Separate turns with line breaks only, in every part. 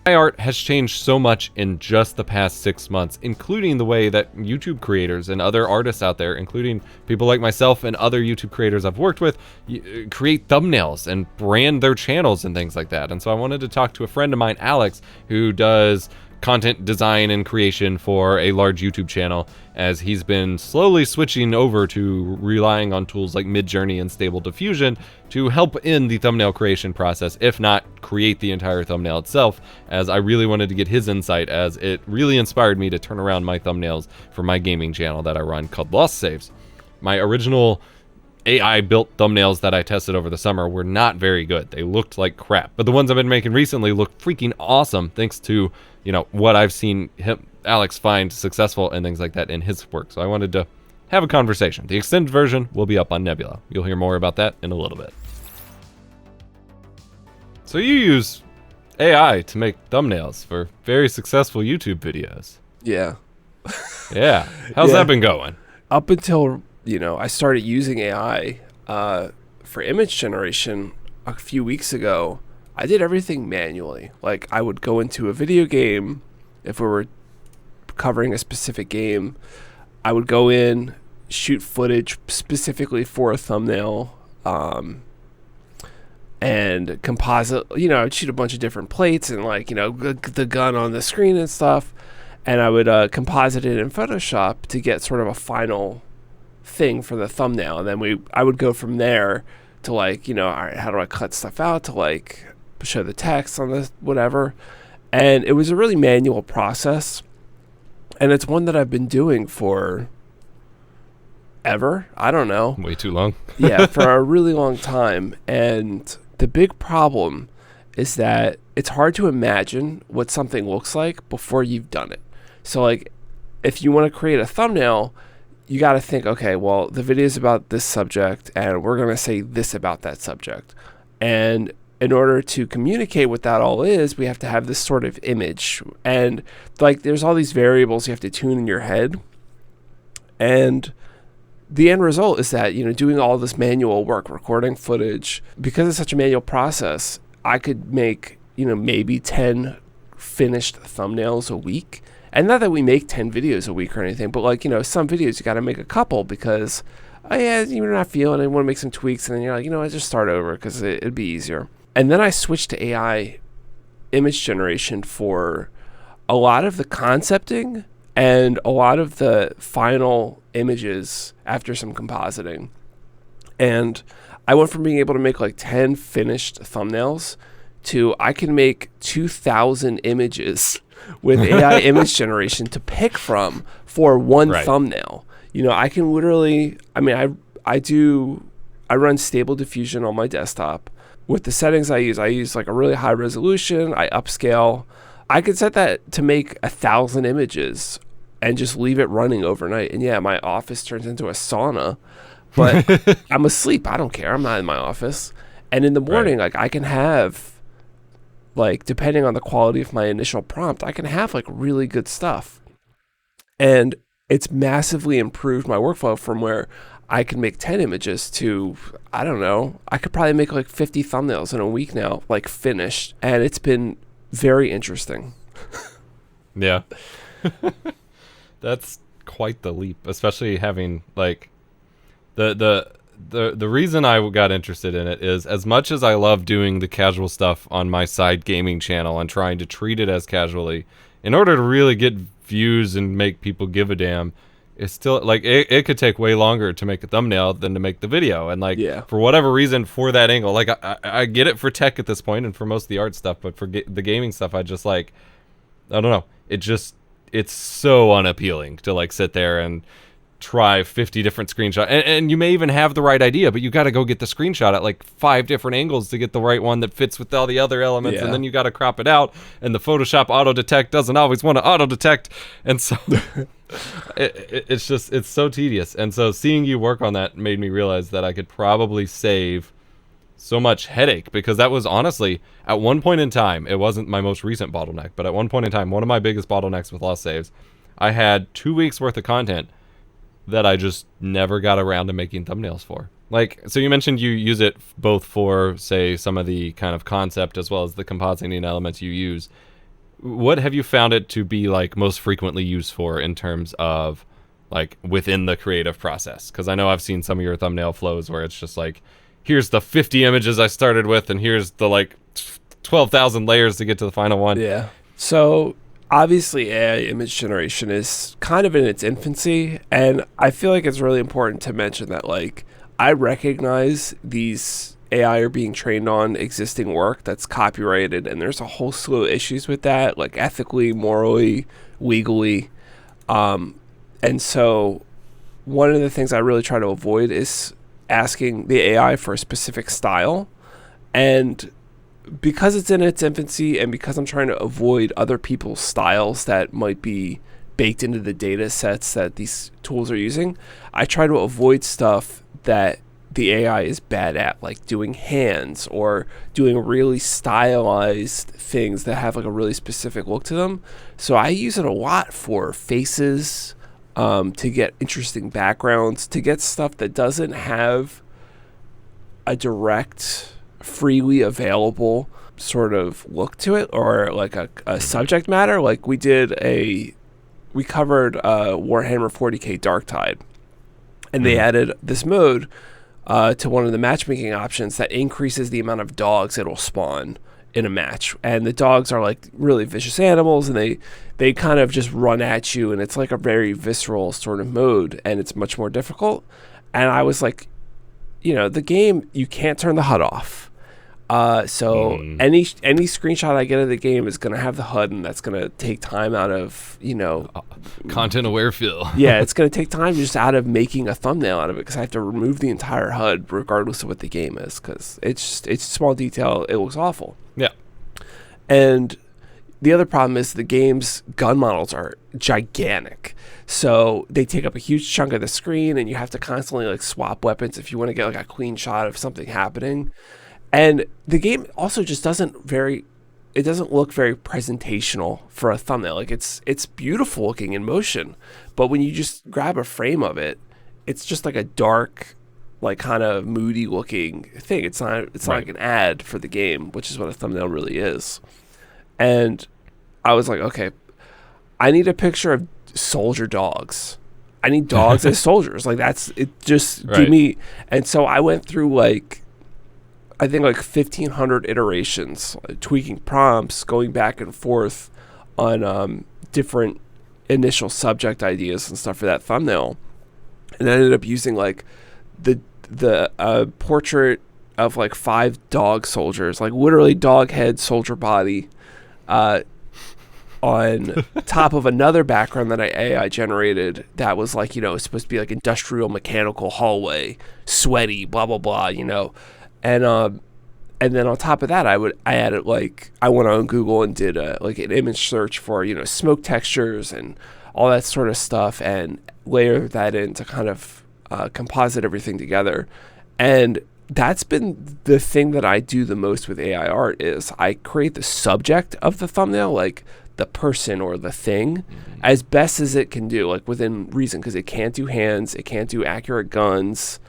My art has changed so much in just the past 6 months, including the way that YouTube creators and other artists out there, including people like myself and other YouTube creators I've worked with, create thumbnails and brand their channels and things like that. And so I wanted to talk to a friend of mine, Alex, who does content design and creation for a large YouTube channel, as he's been slowly switching over to relying on tools like Midjourney and Stable Diffusion to help in the thumbnail creation process, if not create the entire thumbnail itself, as I really wanted to get his insight, as it really inspired me to turn around my thumbnails for my gaming channel that I run called Lost Saves. My original AI built thumbnails that I tested over the summer were not very good. They looked like crap. But the ones I've been making recently look freaking awesome, thanks to, you know, what I've seen Alex find successful and things like that in his work. So I wanted to have a conversation. The extended version will be up on Nebula. You'll hear more about that in a little bit. So you use AI to make thumbnails for very successful YouTube videos.
Yeah.
Yeah. How's that been going?
Up until, I started using AI for image generation a few weeks ago, I did everything manually. Like, I would go into a video game, if we were covering a specific game, I would go in, shoot footage specifically for a thumbnail, and composite, I'd shoot a bunch of different plates and the gun on the screen and stuff. And I would composite it in Photoshop to get sort of a final thing for the thumbnail. And then I would go from there to all right, how do I cut stuff out to show the text on this, whatever. And it was a really manual process. And it's one that I've been doing for ever. I don't know.
Way too long.
Yeah, for a really long time. And the big problem is that it's hard to imagine what something looks like before you've done it. So if you want to create a thumbnail, you got to think, okay, well, the video is about this subject and we're going to say this about that subject. And in order to communicate what that all is, we have to have this sort of image. And there's all these variables you have to tune in your head. And the end result is that, doing all this manual work, recording footage, because it's such a manual process, I could make, maybe 10 finished thumbnails a week. And not that we make 10 videos a week or anything, but some videos you got to make a couple because, you're not feeling it, you want to make some tweaks, and then you're like, I just start over because it'd be easier. And then I switched to AI image generation for a lot of the concepting and a lot of the final images after some compositing. And I went from being able to make 10 finished thumbnails to I can make 2,000 images with AI image generation to pick from for one thumbnail. I can literally, I run Stable Diffusion on my desktop. With the settings I use a really high resolution, I upscale. I could set that to make 1,000 images and just leave it running overnight. And yeah, my office turns into a sauna, but I'm asleep. I don't care. I'm not in my office. And in the morning, I can have, depending on the quality of my initial prompt, I can have really good stuff. And it's massively improved my workflow from where I can make 10 images to, I don't know, I could probably make 50 thumbnails in a week now, finished. And it's been very interesting.
Yeah. That's quite the leap, especially having the reason I got interested in it is, as much as I love doing the casual stuff on my side gaming channel and trying to treat it as casually, in order to really get views and make people give a damn, it's still it could take way longer to make a thumbnail than to make the video. And for whatever reason, for that angle, I get it for tech at this point and for most of the art stuff, but for the gaming stuff, I just I don't know, it's so unappealing to sit there and try 50 different screenshots, and you may even have the right idea, but you got to go get the screenshot at 5 different angles to get the right one that fits with all the other elements, and then you got to crop it out, and the Photoshop auto detect doesn't always want to auto detect, and so it's so tedious. And so seeing you work on that made me realize that I could probably save so much headache, because that was honestly, at one point in time, it wasn't my most recent bottleneck, but at one point in time, one of my biggest bottlenecks with Lost Saves, I had 2 weeks worth of content that I just never got around to making thumbnails for. So you mentioned you use it both for, say, some of the kind of concept as well as the compositing elements you use. what have you found it to be like most frequently used for in terms of like within the creative process? Because I know I've seen some of your thumbnail flows where it's just like, here's the 50 images I started with, and here's the like 12,000 layers to get to the final one.
Yeah. So obviously AI image generation is kind of in its infancy, and I feel like it's really important to mention that like I recognize these AI are being trained on existing work that's copyrighted, and there's a whole slew of issues with that, like ethically, morally, legally. And so one of the things I really try to avoid is asking the AI for a specific style. And because it's in its infancy, and because I'm trying to avoid other people's styles that might be baked into the data sets that these tools are using, I try to avoid stuff that the AI is bad at, like doing hands or doing really stylized things that have like a really specific look to them. So I use it a lot for faces, to get interesting backgrounds, to get stuff that doesn't have a direct, freely available sort of look to it, or like a subject matter. Like we covered Warhammer 40k Darktide, and they added this mode to one of the matchmaking options that increases the amount of dogs it'll spawn in a match. And the dogs are like really vicious animals, and they kind of just run at you, and it's like a very visceral sort of mode, and it's much more difficult. And I was like, the game, you can't turn the HUD off. So any screenshot I get of the game is going to have the HUD, and that's going to take time out of,
content aware feel.
Yeah, it's going to take time just out of making a thumbnail out of it, because I have to remove the entire HUD regardless of what the game is, because it's a small detail. It looks awful.
Yeah.
And the other problem is the game's gun models are gigantic. So they take up a huge chunk of the screen, and you have to constantly like swap weapons if you want to get like a clean shot of something happening. And the game also just doesn't look very presentational for a thumbnail. Like it's beautiful looking in motion, but when you just grab a frame of it, it's just like a dark, like kind of moody looking thing. It's not like an ad for the game, which is what a thumbnail really is. And I was like, okay, I need a picture of soldier dogs. I need dogs as soldiers. Like that's it. Just give me. And so I went through like, I think like 1,500 iterations, tweaking prompts, going back and forth on different initial subject ideas and stuff for that thumbnail, and I ended up using like the portrait of like 5 dog soldiers, like literally dog head, soldier body, on top of another background that I AI generated that was like, it's supposed to be like industrial mechanical hallway, sweaty, blah blah blah, and then on top of that, I added like, I went on Google and did like an image search for smoke textures and all that sort of stuff, and layer that in to kind of composite everything together. And that's been the thing that I do the most with AI art, is I create the subject of the thumbnail, like the person or the thing, as best as it can do, like within reason, because it can't do hands, it can't do accurate guns,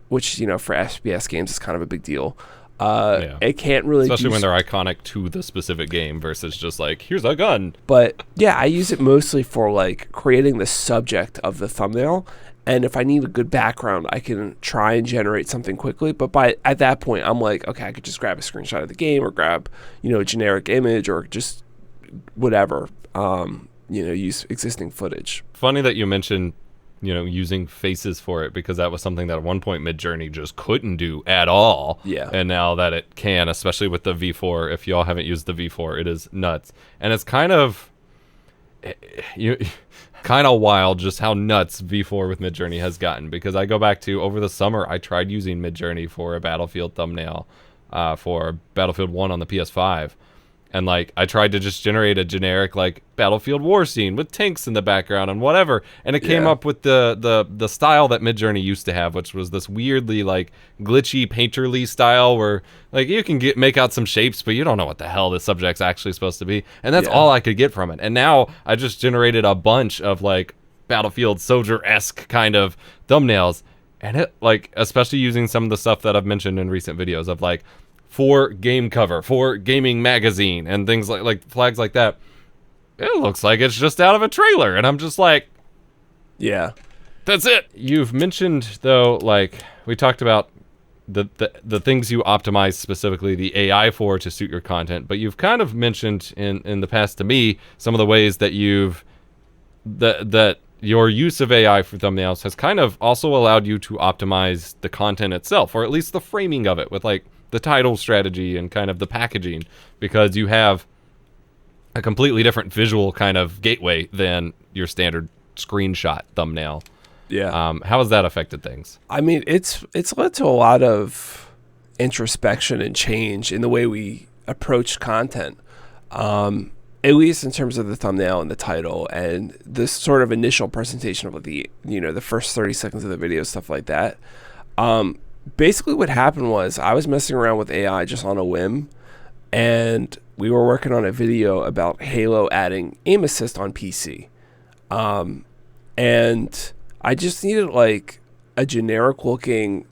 which for FPS games is kind of a big deal. It can't really,
especially when they're iconic to the specific game versus just like, here's a gun.
But yeah, I use it mostly for like creating the subject of the thumbnail, and if I need a good background, I can try and generate something quickly. But at that point, I'm like, okay, I could just grab a screenshot of the game, or grab a generic image, or just whatever, use existing footage.
Funny that you mentioned using faces for it, because that was something that at one point Midjourney just couldn't do at all.
Yeah.
And now that it can, especially with the V4, if y'all haven't used the V4, it is nuts. And it's kind of wild just how nuts V4 with Midjourney has gotten, because I go back to over the summer, I tried using Midjourney for a Battlefield thumbnail for Battlefield 1 on the PS5. And like, I tried to just generate a generic like Battlefield war scene with tanks in the background and whatever, and it came up with the style that Midjourney used to have, which was this weirdly like glitchy painterly style where like you can make out some shapes, but you don't know what the hell the subject's actually supposed to be, and that's all I could get from it. And now I just generated a bunch of like Battlefield soldier-esque kind of thumbnails, and it like, especially using some of the stuff that I've mentioned in recent videos of like for game cover, for gaming magazine, and things like flags like that. It looks like it's just out of a trailer, and I'm just like,
yeah,
that's it. You've mentioned though, like we talked about the things you optimize specifically the AI for to suit your content, but you've kind of mentioned in the past to me some of the ways that that your use of AI for thumbnails has kind of also allowed you to optimize the content itself, or at least the framing of it with like the title strategy and kind of the packaging, because you have a completely different visual kind of gateway than your standard screenshot thumbnail.
Yeah.
How has that affected things?
I mean, it's led to a lot of introspection and change in the way we approach content, at least in terms of the thumbnail and the title and this sort of initial presentation of the first 30 seconds of the video, stuff like that. Basically, what happened was I was messing around with AI just on a whim, and we were working on a video about Halo adding aim assist on PC, and I just needed like a generic looking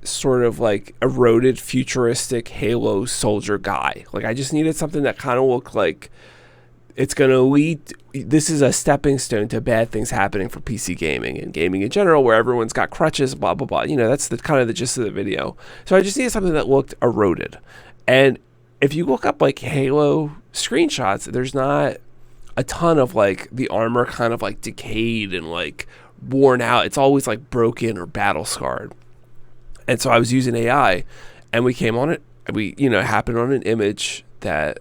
sort of like eroded futuristic Halo soldier guy. Like I just needed something that kind of looked like it's going to lead. This is a stepping stone to bad things happening for PC gaming and gaming in general, where everyone's got crutches, blah, blah, blah. That's the kind of the gist of the video. So I just needed something that looked eroded. And if you look up like Halo screenshots, there's not a ton of like the armor kind of like decayed and like worn out. It's always like broken or battle scarred. And so I was using AI, and we came on it. We, it happened on an image that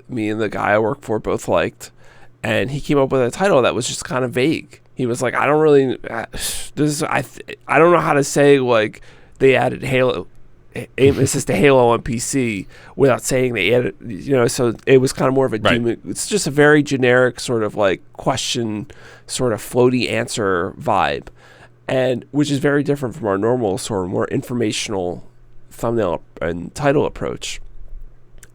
me and the guy I work for both liked, and he came up with a title that was just kind of vague. He was like, I don't really, I don't know how to say like they added Halo, aim assist to Halo on PC without saying they added, so it was kind of more of a,
right.
It's just a very generic sort of like question, sort of floaty answer vibe. And which is very different from our normal sort of more informational thumbnail and title approach.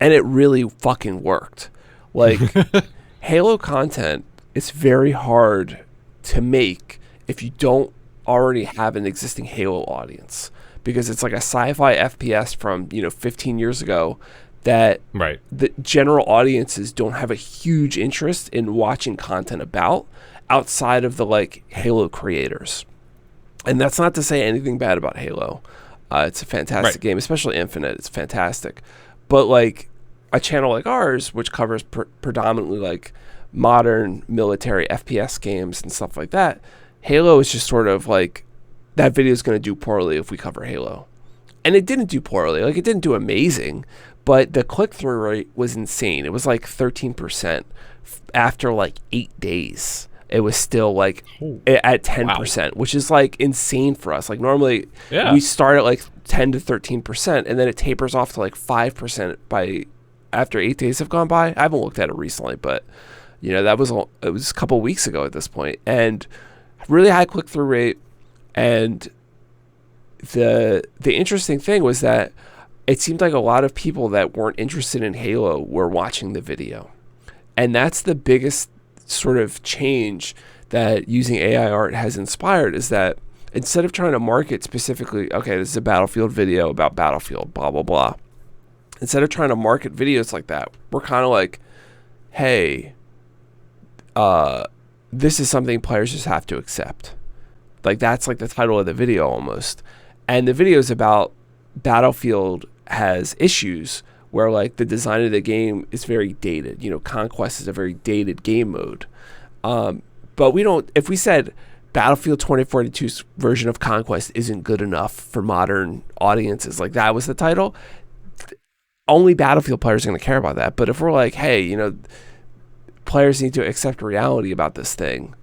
And it really fucking worked. Like Halo content, it's very hard to make if you don't already have an existing Halo audience, because it's like a sci-fi FPS from 15 years ago that
right.
the general audiences don't have a huge interest in watching content about outside of the like Halo creators. And that's not to say anything bad about Halo. It's a fantastic game, especially Infinite. It's fantastic. But like a channel like ours, which covers predominantly like modern military FPS games and stuff like that, Halo is just sort of like, that video is going to do poorly if we cover Halo. And it didn't do poorly. Like it didn't do amazing, but the click-through rate was insane. It was like 13% after like 8 days. It was still like at 10%, wow, which is like insane for us. Like normally we start at like 10 to 13%, and then it tapers off to like 5% by after 8 days have gone by. I haven't looked at it recently, but it was a couple of weeks ago at this point, and really high click through rate. And the interesting thing was that it seemed like a lot of people that weren't interested in Halo were watching the video, and that's the biggest sort of change that using AI art has inspired, is that instead of trying to market specifically, okay, this is a Battlefield video about Battlefield, blah, blah, blah. Instead of trying to market videos like that, we're kind of like, hey, this is something players just have to accept. Like that's like the title of the video almost. And the video is about Battlefield has issues where like the design of the game is very dated. Conquest is a very dated game mode. But we don't, if we said Battlefield 2042's version of Conquest isn't good enough for modern audiences, like that was the title, only Battlefield players are going to care about that. But if we're like, hey, players need to accept reality about this thing,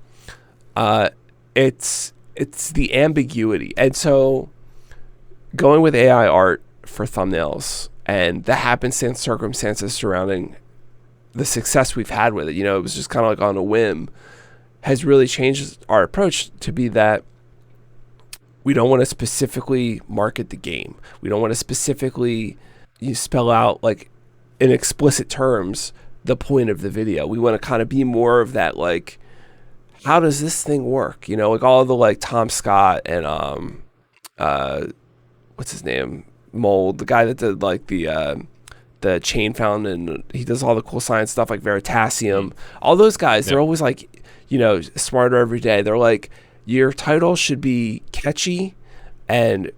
it's the ambiguity. And so going with AI art for thumbnails and the happenstance circumstances surrounding the success we've had with it, it was just kind of like on a whim, has really changed our approach to be that we don't want to specifically market the game. We don't want to specifically spell out like in explicit terms the point of the video. We want to kind of be more of that, like, how does this thing work? Like all of the like Tom Scott and what's his name? Mold, the guy that did like the Chain Fountain, and he does all the cool science stuff like Veritasium. All those guys, they're always like, you know, smarter every day. They're like, your title should be catchy and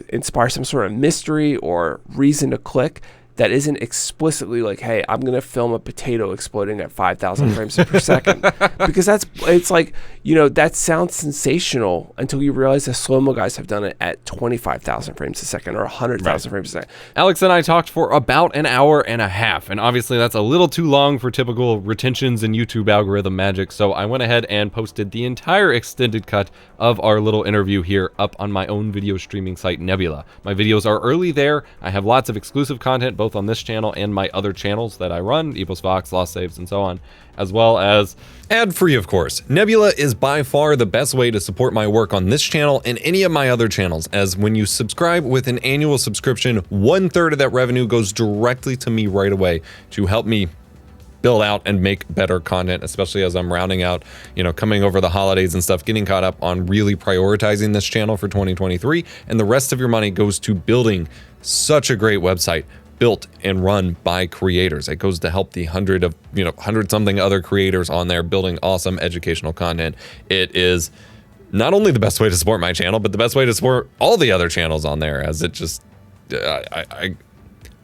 inspire some sort of mystery or reason to click that isn't explicitly like, hey, I'm going to film a potato exploding at 5,000 frames per second. Because it's like, you know, that sounds sensational until you realize the slow-mo guys have done it at 25,000 frames a second or 100,000 frames a second.
Alex and I talked for about an hour and a half, and obviously that's a little too long for typical retentions and YouTube algorithm magic, so I went ahead and posted the entire extended cut of our little interview here up on my own video streaming site, Nebula. My videos are early there. I have lots of exclusive content, both on this channel and my other channels that I run, Epos Vox, Lost Saves, and so on, as well as ad-free, of course. Nebula is by far the best way to support my work on this channel and any of my other channels, as when you subscribe with an annual subscription, 1/3 of that revenue goes directly to me right away to help me build out and make better content, especially as I'm rounding out, you know, coming over the holidays and stuff, getting caught up on really prioritizing this channel for 2023. And the rest of your money goes to building such a great website built and run by creators. It goes to help the 100 something other creators on there building awesome educational content. It is not only the best way to support my channel, but the best way to support all the other channels on there, as it just,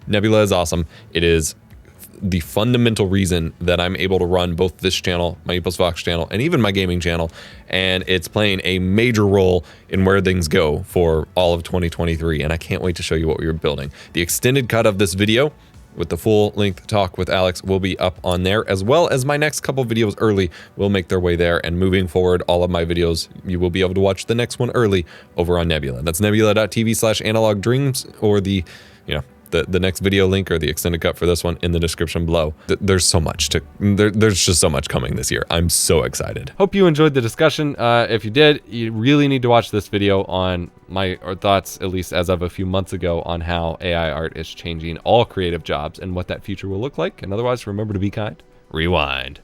Nebula is awesome. It is the fundamental reason that I'm able to run both this channel, my Epos Vox channel, and even my gaming channel, and it's playing a major role in where things go for all of 2023, and I can't wait to show you what we were building. The extended cut of this video with the full-length talk with Alex will be up on there, as well as my next couple videos early will make their way there, and moving forward, all of my videos, you will be able to watch the next one early over on Nebula. That's nebula.tv/analogdreams, or the, you know, the next video link or the extended cut for this one in the description below. There's so much there's just so much coming this year. I'm so excited. Hope you enjoyed the discussion. If you did, you really need to watch this video on my thoughts, at least as of a few months ago, on how AI art is changing all creative jobs and what that future will look like. And otherwise, remember to be kind. Rewind.